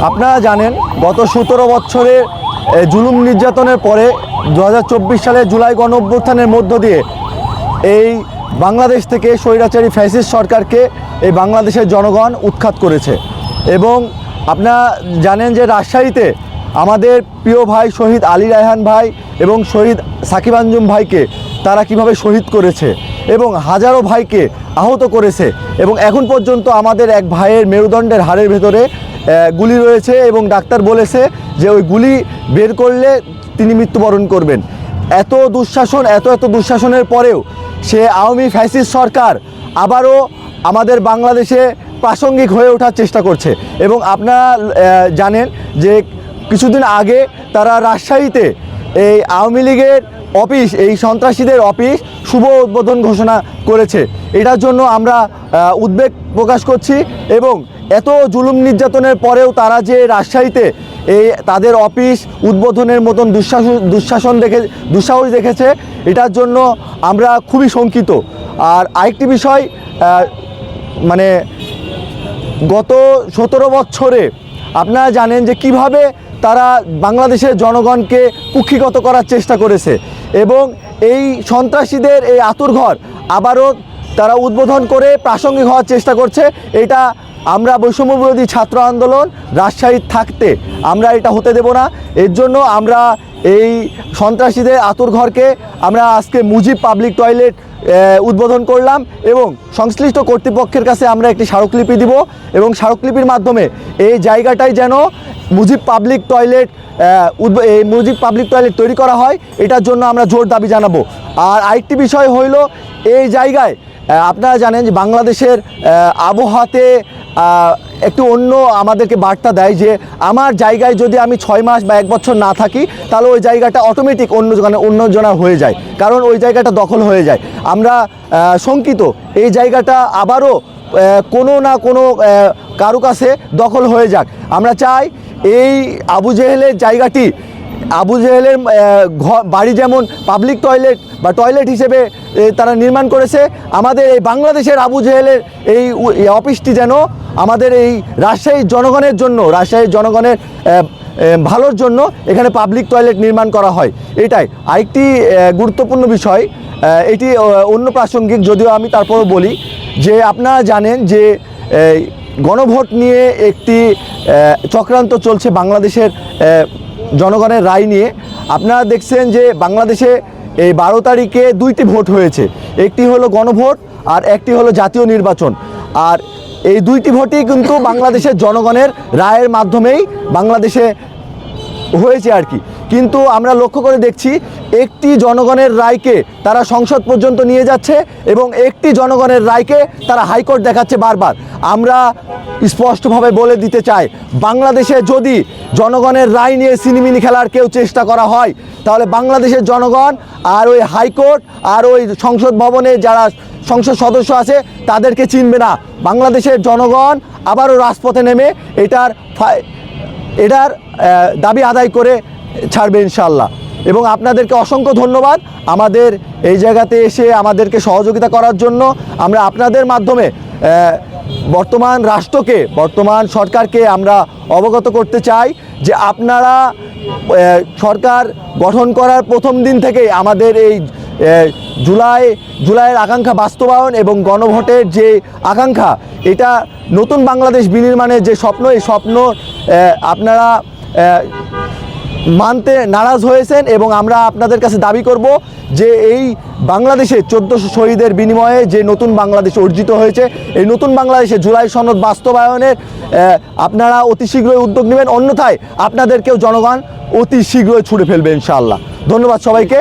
আপনারা জানেন গত 17 বছরের জুলুম নির্যাতনের পরে 2024 সালে জুলাই গণঅভ্যুত্থানের মধ্য দিয়ে এই বাংলাদেশ থেকে স্বৈরাচারী ফ্যাসিস্ট সরকারকে এই বাংলাদেশের জনগণ উৎখাত করেছে। এবং আপনারা জানেন যে রাজশাহীতে আমাদের প্রিয় ভাই শহীদ আলী রায়হান ভাই এবং শহীদ সাকিব আঞ্জুম ভাইকে তারা কিভাবে শহীদ করেছে এবং হাজারো ভাইকে আহত করেছে। এবং এখন পর্যন্ত আমাদের এক ভাইয়ের মেরুদণ্ডের হাড়ের ভেতরে গুলি রয়েছে এবং ডাক্তার বলেছে যে ওই গুলি বের করলে তিনি মৃত্যুবরণ করবেন। এত দুঃশাসনের পরেও সে আওয়ামী ফ্যাসিস্ট সরকার আবারও আমাদের বাংলাদেশে প্রাসঙ্গিক হয়ে ওঠার চেষ্টা করছে। এবং আপনারা জানেন যে কিছুদিন আগে তারা রাজশাহীতে এই আওয়ামী লীগের অফিস, এই সন্ত্রাসীদের অফিস শুভ উদ্বোধন ঘোষণা করেছে। এটার জন্য আমরা উদ্বেগ প্রকাশ করছি। এবং এত জুলুম নির্যাতনের পরেও তারা যে রাজশাহীতে এই তাদের অফিস উদ্বোধনের মতন দুঃসাহস দেখেছে, এটার জন্য আমরা খুবই শঙ্কিত। আর আরেকটি বিষয়, মানে গত 17 বছরে আপনারা জানেন যে কিভাবে তারা বাংলাদেশের জনগণকে কুক্ষিগত করার চেষ্টা করেছে এবং এই সন্ত্রাসীদের এই আতুরঘর আবারও তারা উদ্বোধন করে প্রাসঙ্গিক হওয়ার চেষ্টা করছে। এটা আমরা বৈষম্য বিরোধী ছাত্র আন্দোলন রাজশাহী থাকতে আমরা এটা হতে দেব না। এর জন্য আমরা এই সন্ত্রাসীদের আতুরঘরকে আমরা আজকে মুজিব পাবলিক টয়লেট উদ্বোধন করলাম এবং সংশ্লিষ্ট কর্তৃপক্ষের কাছে আমরা একটি স্মারকলিপি দিব এবং স্মারকলিপির মাধ্যমে এই জায়গাটায় যেন মুজিব পাবলিক টয়লেট তৈরি করা হয়, এটার জন্য আমরা জোর দাবি জানাবো। আর আরেকটি বিষয় হইল, এই জায়গায় আপনারা জানেন যে বাংলাদেশের আবহাওয়াতে একটু অন্য আমাদেরকে বার্তা দেয় যে আমার জায়গায় যদি আমি 6 মাস বা 1 বছর না থাকি তাহলে ওই জায়গাটা অটোমেটিক অন্যজনা হয়ে যায়, কারণ ওই জায়গাটা দখল হয়ে যায়। আমরা শঙ্কিত এই জায়গাটা আবারও কোনো না কোনো কারো কাছে দখল হয়ে যাক। আমরা চাই এই আবু জেহেলের জায়গাটি, আবু জেহেলের বাড়ি যেমন পাবলিক টয়লেট বা টয়লেট হিসেবে তারা নির্মাণ করেছে, আমাদের এই বাংলাদেশের আবু জেহেলের এই অফিসটি যেন আমাদের এই রাজশাহীর জনগণের জন্য, রাজশাহীর জনগণের ভালোর জন্য এখানে পাবলিক টয়লেট নির্মাণ করা হয়। এটাই আরেকটি গুরুত্বপূর্ণ বিষয়, এটি অন্য প্রাসঙ্গিক যদিও আমি তারপরও বলি যে আপনারা জানেন যে গণভোট নিয়ে একটি চক্রান্ত চলছে বাংলাদেশের জনগণের রায় নিয়ে। আপনারা দেখছেন যে বাংলাদেশে এই 12 তারিখে 2টি ভোট হয়েছে, একটি হলো গণভোট আর একটি হলো জাতীয় নির্বাচন। আর এই 2টি ভোটই কিন্তু বাংলাদেশের জনগণের রায়ের মাধ্যমেই বাংলাদেশে হয়েছে আর কি। কিন্তু আমরা লক্ষ্য করে দেখছি একটি জনগণের রায়কে তারা সংসদ পর্যন্ত নিয়ে যাচ্ছে এবং একটি জনগণের রায়কে তারা হাইকোর্ট দেখাচ্ছে বারবার। আমরা স্পষ্টভাবে বলে দিতে চাই, বাংলাদেশে যদি জনগণের রায় নিয়ে সিনিমিনি খেলার কেউ চেষ্টা করা হয় তাহলে বাংলাদেশের জনগণ আর ওই হাইকোর্ট আর ওই সংসদ ভবনে যারা সংসদ সদস্য আছে তাদেরকে চিনবে না। বাংলাদেশের জনগণ আবারও রাজপথে নেমে এটার দাবি আদায় করে ছাড়বে ইনশাআল্লাহ। এবং আপনাদেরকে অসংখ্য ধন্যবাদ আমাদের এই জায়গাতে এসে আমাদেরকে সহযোগিতা করার জন্য। আমরা আপনাদের মাধ্যমে বর্তমান রাষ্ট্রকে, বর্তমান সরকারকে আমরা অবগত করতে চাই যে আপনারা সরকার গঠন করার প্রথম দিন থেকেই আমাদের এই জুলাইয়ের আকাঙ্ক্ষা বাস্তবায়ন এবং গণভোটের যে আকাঙ্ক্ষা, এটা নতুন বাংলাদেশ বিনির্মাণের যে স্বপ্ন, এই স্বপ্ন আপনারা মানতে নারাজ হয়েছেন। এবং আমরা আপনাদের কাছে দাবি করব যে এই বাংলাদেশে 1400 শহীদের বিনিময়ে যে নতুন বাংলাদেশ অর্জিত হয়েছে, এই নতুন বাংলাদেশে জুলাই সনদ বাস্তবায়নের আপনারা অতি শীঘ্রই উদ্যোগ নেবেন, অন্যথায় আপনাদেরকেও জনগণ অতি শীঘ্রই ছুড়ে ফেলবে ইনশাআল্লাহ। ধন্যবাদ সবাইকে।